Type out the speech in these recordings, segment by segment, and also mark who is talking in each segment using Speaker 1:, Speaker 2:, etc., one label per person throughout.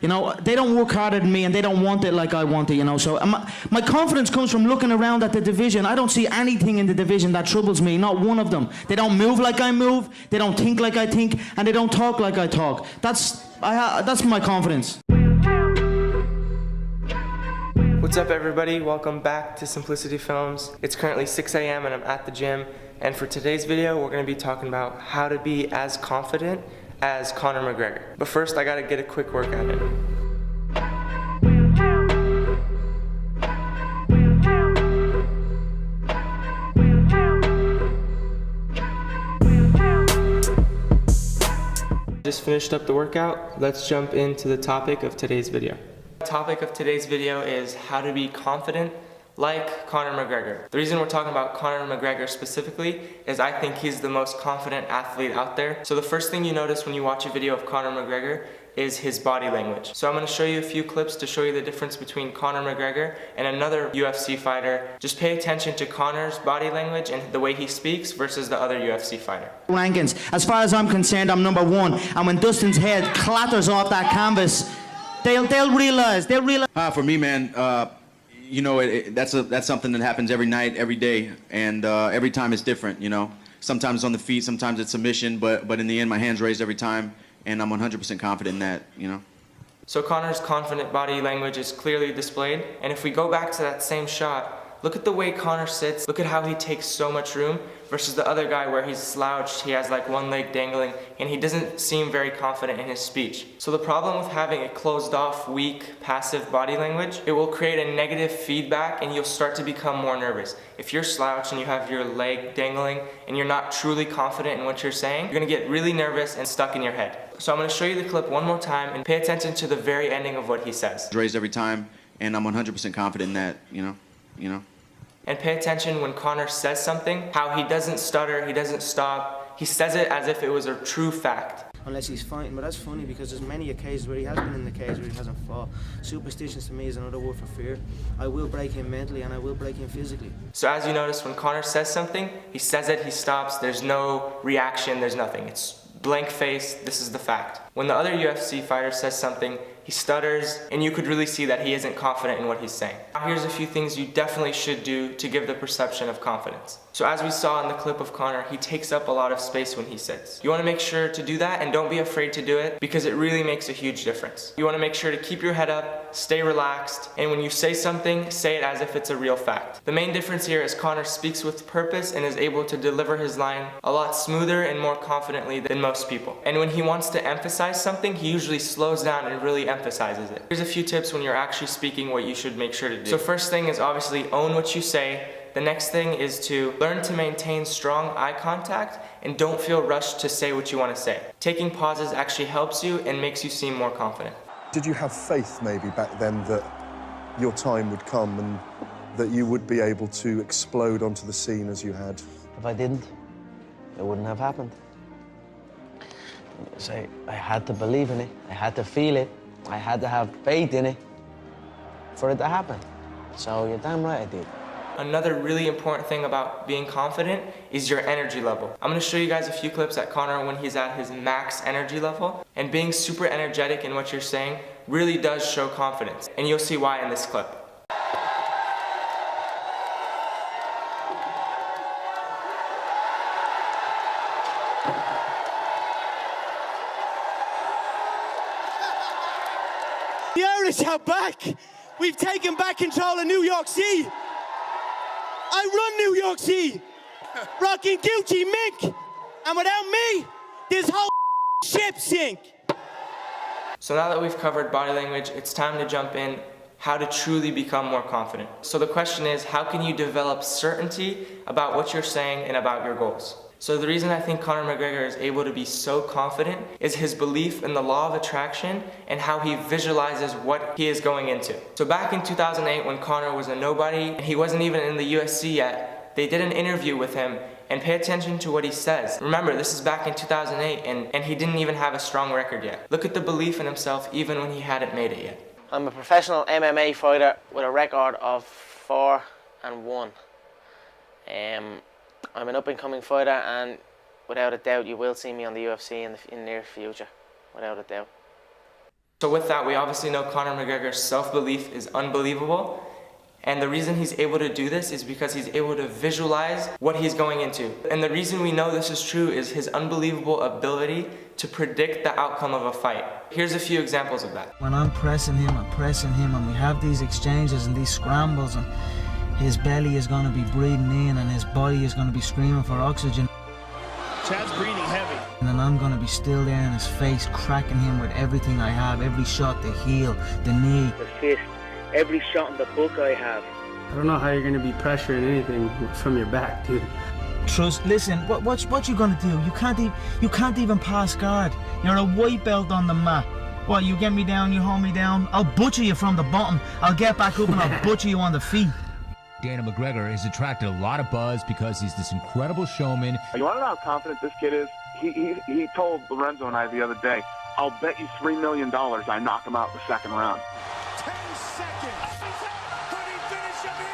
Speaker 1: You know, they don't work harder than me and they don't want it like I want it, you know. So my confidence comes from looking around at the division. I don't see anything in the division that troubles me, not one of them. They don't move like I move, they don't think like I think, and they don't talk like I talk. That's my confidence.
Speaker 2: What's up, everybody? Welcome back to Simplicity Films. It's currently 6 a.m. and I'm at the gym. And for today's video, we're going to be talking about how to be as confident as Conor McGregor. But first, I got to get a quick workout in. Just finished up the workout. Let's jump into the topic of today's video. The topic of today's video is how to be confident like Conor McGregor. The reason we're talking about Conor McGregor specifically is I think he's the most confident athlete out there. So the first thing you notice when you watch a video of Conor McGregor is his body language. So I'm going to show you a few clips to show you the difference between Conor McGregor and another UFC fighter. Just pay attention to Conor's body language and the way he speaks versus the other UFC fighter.
Speaker 1: Rankings. As far as I'm concerned, I'm number one. And when Dustin's head clatters off that canvas, they'll realize.
Speaker 3: For me, man, you know, that's something that happens every night, every day, and every time it's different, you know. Sometimes it's on the feet, sometimes it's submission, but in the end, my hand's raised every time, and I'm 100% confident in that, you know.
Speaker 2: So Conor's confident body language is clearly displayed, and if we go back to that same shot, look at the way Conor sits, look at how he takes so much room versus the other guy where he's slouched, he has like one leg dangling, and he doesn't seem very confident in his speech. So the problem with having a closed off, weak, passive body language, it will create a negative feedback and you'll start to become more nervous. If you're slouched and you have your leg dangling and you're not truly confident in what you're saying, you're gonna get really nervous and stuck in your head. So I'm gonna show you the clip one more time and pay attention to the very ending of what he says.
Speaker 3: Raised every time, and I'm 100% confident in that, you know.
Speaker 2: And pay attention when Conor says something, how he doesn't stutter, he doesn't stop. He says it as if it was a true fact.
Speaker 1: Unless he's fighting, but that's funny because there's many occasions where he has been in the cage where he hasn't fought. Superstitions to me is another word for fear. I will break him mentally and I will break him physically.
Speaker 2: So as you notice, when Conor says something, he says it, he stops, there's no reaction, there's nothing. It's blank face, this is the fact. When the other UFC fighter says something, he stutters, and you could really see that he isn't confident in what he's saying. Now here's a few things you definitely should do to give the perception of confidence. So as we saw in the clip of Conor, he takes up a lot of space when he sits. You want to make sure to do that, and don't be afraid to do it, because it really makes a huge difference. You want to make sure to keep your head up, stay relaxed, and when you say something, say it as if it's a real fact. The main difference here is Conor speaks with purpose and is able to deliver his line a lot smoother and more confidently than most people. And when he wants to emphasize something, he usually slows down and really emphasizes it. Here's a few tips when you're actually speaking what you should make sure to do. So first thing is obviously own what you say. The next thing is to learn to maintain strong eye contact and don't feel rushed to say what you want to say. Taking pauses actually helps you and makes you seem more confident.
Speaker 4: Did you have faith maybe back then that your time would come and that you would be able to explode onto the scene as you had?
Speaker 5: If I didn't, it wouldn't have happened. So I had to believe in it, I had to feel it, I had to have faith in it for it to happen. So you're damn right I did.
Speaker 2: Another really important thing about being confident is your energy level. I'm going to show you guys a few clips at Conor when he's at his max energy level, and being super energetic in what you're saying really does show confidence, and you'll see why in this clip.
Speaker 6: The Irish are back! We've taken back control of New York City! I run New York City! Rocking Gucci mink! And without me, this whole ship sink!
Speaker 2: So now that we've covered body language, it's time to jump in how to truly become more confident. So the question is, how can you develop certainty about what you're saying and about your goals? So the reason I think Conor McGregor is able to be so confident is his belief in the law of attraction and how he visualizes what he is going into. So back in 2008 when Conor was a nobody and he wasn't even in the UFC yet, they did an interview with him, and pay attention to what he says. Remember, this is back in 2008 and he didn't even have a strong record yet. Look at the belief in himself even when he hadn't made it yet.
Speaker 5: I'm a professional MMA fighter with a record of 4-1. I'm an up-and-coming fighter, and without a doubt you will see me on the UFC in the near future, without a doubt.
Speaker 2: So with that, we obviously know Conor McGregor's self-belief is unbelievable. And the reason he's able to do this is because he's able to visualize what he's going into. And the reason we know this is true is his unbelievable ability to predict the outcome of a fight. Here's a few examples of that.
Speaker 5: When I'm pressing him, and we have these exchanges and these scrambles, and his belly is going to be breathing in and his body is going to be screaming for oxygen.
Speaker 6: Chad's breathing heavy.
Speaker 5: And then I'm going to be still there in his face, cracking him with everything I have, every shot, the heel, the knee,
Speaker 7: the fist, every shot in the book I have.
Speaker 8: I don't know how you're going to be pressuring anything from your back, dude.
Speaker 5: Listen, what you gonna do? You can't even pass guard. You're a white belt on the mat. What, you get me down, you hold me down? I'll butcher you from the bottom. I'll get back up and I'll butcher you on the feet.
Speaker 9: Dana McGregor has attracted a lot of buzz because he's this incredible showman.
Speaker 10: You want to know how confident this kid is? He told Lorenzo and I the other day, I'll bet you $3 million I knock him out in the second round.
Speaker 6: 10 seconds. Could he finish him here?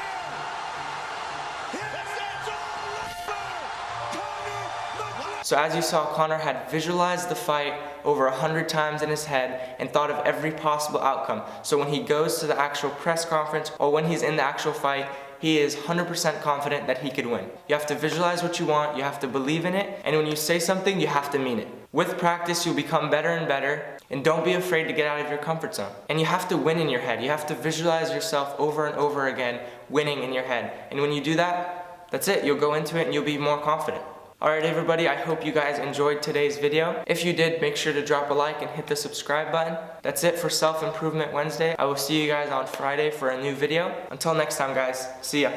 Speaker 2: So as you saw, Conor had visualized the fight over 100 times in his head and thought of every possible outcome. So when he goes to the actual press conference or when he's in the actual fight, he is 100% confident that he could win. You have to visualize what you want, you have to believe in it, and when you say something, you have to mean it. With practice, you'll become better and better, and don't be afraid to get out of your comfort zone. And you have to win in your head. You have to visualize yourself over and over again, winning in your head. And when you do that, that's it. You'll go into it and you'll be more confident. Alright everybody, I hope you guys enjoyed today's video. If you did, make sure to drop a like and hit the subscribe button. That's it for Self-Improvement Wednesday. I will see you guys on Friday for a new video. Until next time guys, see ya.